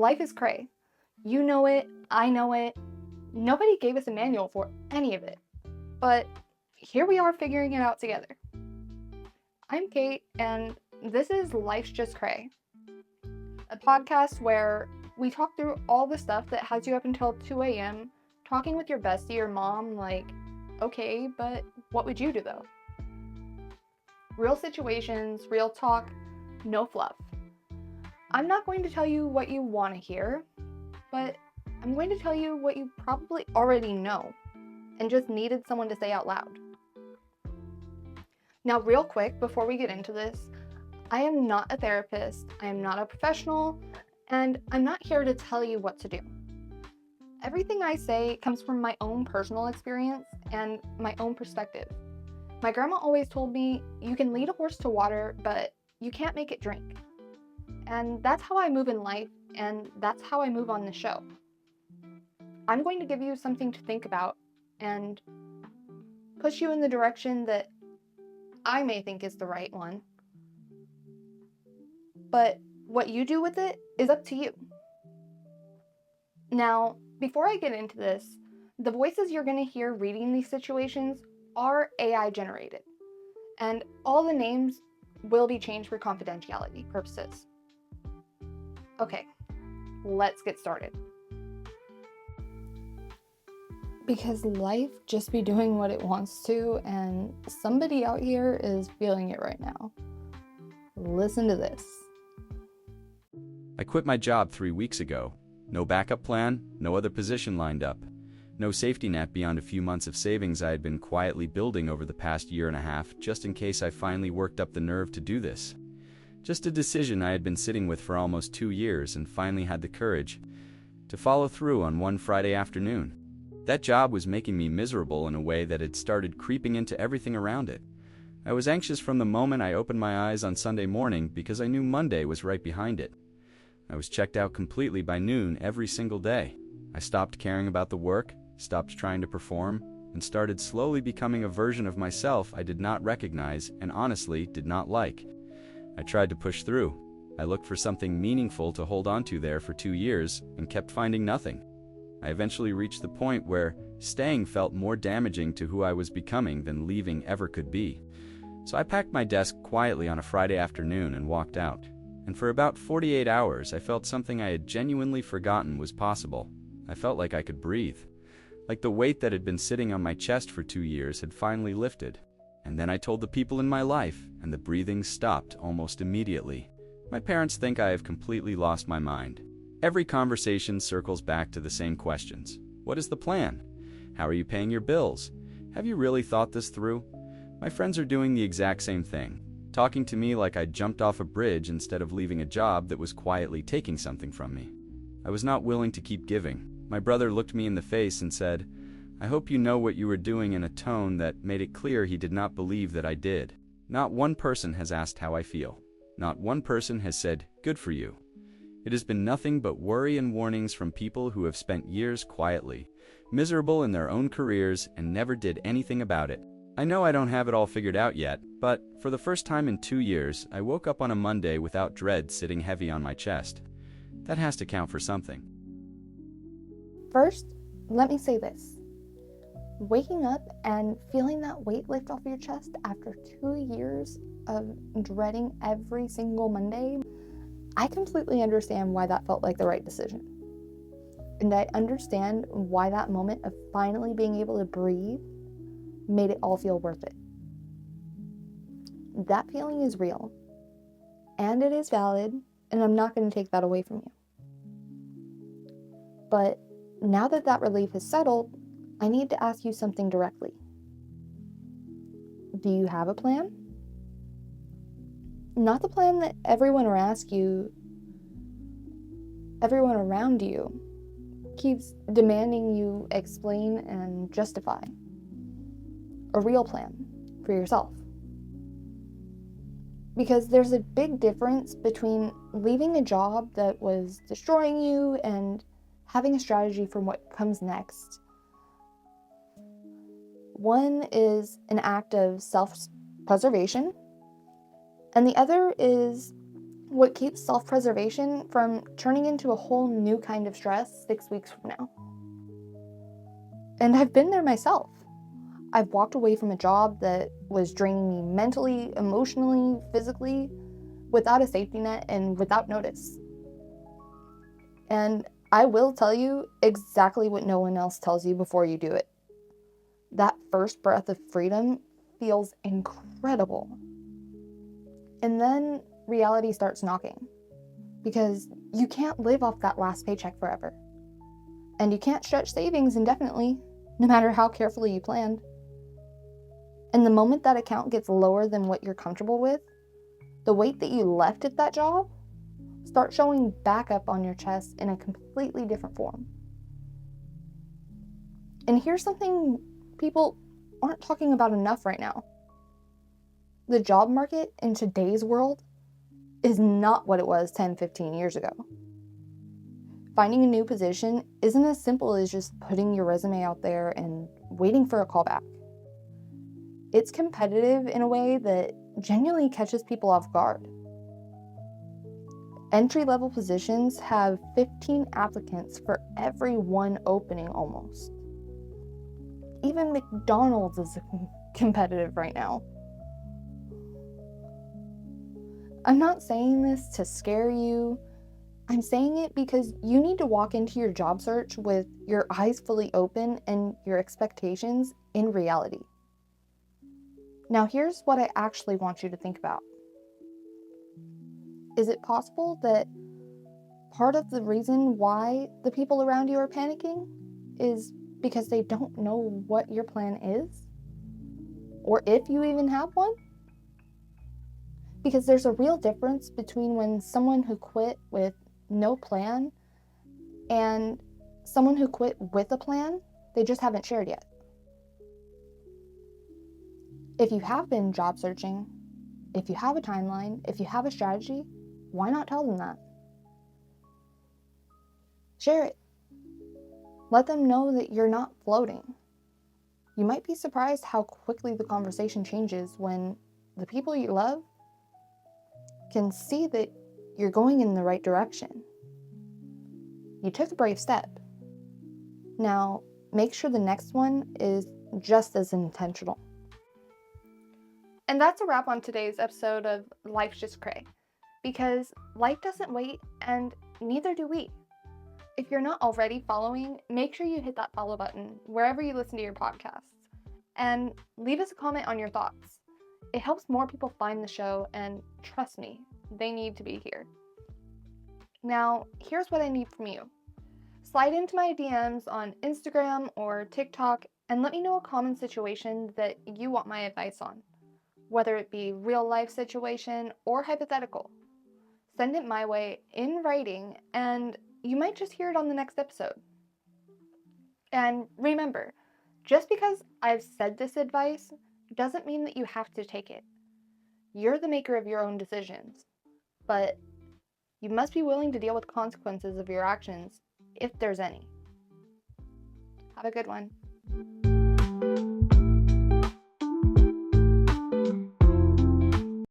Life is cray. You know it, I know it. Nobody gave us a manual for any of it. But here we are figuring it out together. I'm Cate, and this is Life's Just Cray, a podcast where we talk through all the stuff that has you up until 2 a.m., talking with your bestie or mom like, okay, but what would you do though? Real situations, real talk, no fluff. I'm not going to tell you what you want to hear, but I'm going to tell you what you probably already know and just needed someone to say out loud. Now, real quick, before we get into this, I am not a therapist, I am not a professional, and I'm not here to tell you what to do. Everything I say comes from my own personal experience and my own perspective. My grandma always told me, you can lead a horse to water, but you can't make it drink. And that's how I move in life, and that's how I move on the show. I'm going to give you something to think about and push you in the direction that I may think is the right one. But what you do with it is up to you. Now, before I get into this, the voices you're going to hear reading these situations are AI generated, and all the names will be changed for confidentiality purposes. Okay, let's get started. Because life just be doing what it wants to, and somebody out here is feeling it right now. Listen to this. I quit my job 3 weeks ago. No backup plan, no other position lined up. No safety net beyond a few months of savings I had been quietly building over the past year and a half, just in case I finally worked up the nerve to do this. Just a decision I had been sitting with for almost 2 years and finally had the courage to follow through on one Friday afternoon. That job was making me miserable in a way that had started creeping into everything around it. I was anxious from the moment I opened my eyes on Sunday morning because I knew Monday was right behind it. I was checked out completely by noon every single day. I stopped caring about the work, stopped trying to perform, and started slowly becoming a version of myself I did not recognize and honestly did not like. I tried to push through. I looked for something meaningful to hold on to there for 2 years and kept finding nothing. I eventually reached the point where staying felt more damaging to who I was becoming than leaving ever could be. So I packed my desk quietly on a Friday afternoon and walked out. And for about 48 hours, I felt something I had genuinely forgotten was possible. I felt like I could breathe. Like the weight that had been sitting on my chest for 2 years had finally lifted. And then I told the people in my life, and the breathing stopped almost immediately. My parents think I have completely lost my mind. Every conversation circles back to the same questions. What is the plan? How are you paying your bills? Have you really thought this through? My friends are doing the exact same thing, talking to me like I jumped off a bridge instead of leaving a job that was quietly taking something from me. I was not willing to keep giving. My brother looked me in the face and said, "I hope you know what you were doing," in a tone that made it clear he did not believe that I did. Not one person has asked how I feel. Not one person has said, "Good for you." It has been nothing but worry and warnings from people who have spent years quietly, miserable in their own careers, and never did anything about it. I know I don't have it all figured out yet, but for the first time in 2 years, I woke up on a Monday without dread sitting heavy on my chest. That has to count for something. First, let me say this. Waking up and feeling that weight lift off your chest after 2 years of dreading every single Monday, I completely understand why that felt like the right decision. And I understand why that moment of finally being able to breathe made it all feel worth it. That feeling is real, and it is valid, and I'm not going to take that away from you. But now that that relief is settled, I need to ask you something directly. Do you have a plan? Not the plan that everyone around you keeps demanding you explain and justify. A real plan for yourself. Because there's a big difference between leaving a job that was destroying you and having a strategy for what comes next. One is an act of self-preservation, and the other is what keeps self-preservation from turning into a whole new kind of stress 6 weeks from now. And I've been there myself. I've walked away from a job that was draining me mentally, emotionally, physically, without a safety net and without notice. And I will tell you exactly what no one else tells you before you do it. That first breath of freedom feels incredible. And then reality starts knocking, because you can't live off that last paycheck forever. And you can't stretch savings indefinitely, no matter how carefully you planned. And the moment that account gets lower than what you're comfortable with, the weight that you left at that job starts showing back up on your chest in a completely different form. And here's something people aren't talking about enough right now. The job market in today's world is not what it was 10, 15 years ago. Finding a new position isn't as simple as just putting your resume out there and waiting for a callback. It's competitive in a way that genuinely catches people off guard. Entry-level positions have 15 applicants for every one opening almost. Even McDonald's is competitive right now. I'm not saying this to scare you. I'm saying it because you need to walk into your job search with your eyes fully open and your expectations in reality. Now, here's what I actually want you to think about. Is it possible that part of the reason why the people around you are panicking is because they don't know what your plan is? Or if you even have one? Because there's a real difference between when someone who quit with no plan and someone who quit with a plan they just haven't shared yet. If you have been job searching, if you have a timeline, if you have a strategy, why not tell them that? Share it. Let them know that you're not floating. You might be surprised how quickly the conversation changes when the people you love can see that you're going in the right direction. You took a brave step. Now, make sure the next one is just as intentional. And that's a wrap on today's episode of Life's Just Cray, because life doesn't wait and neither do we. If you're not already following, make sure you hit that follow button wherever you listen to your podcasts and leave us a comment on your thoughts. It helps more people find the show, and trust me, they need to be here. Now, here's what I need from you. Slide into my DMs on Instagram or TikTok and let me know a common situation that you want my advice on, whether it be real life situation or hypothetical. Send it my way in writing and you might just hear it on the next episode. And remember, just because I've said this advice doesn't mean that you have to take it. You're the maker of your own decisions, but you must be willing to deal with consequences of your actions if there's any. Have a good one.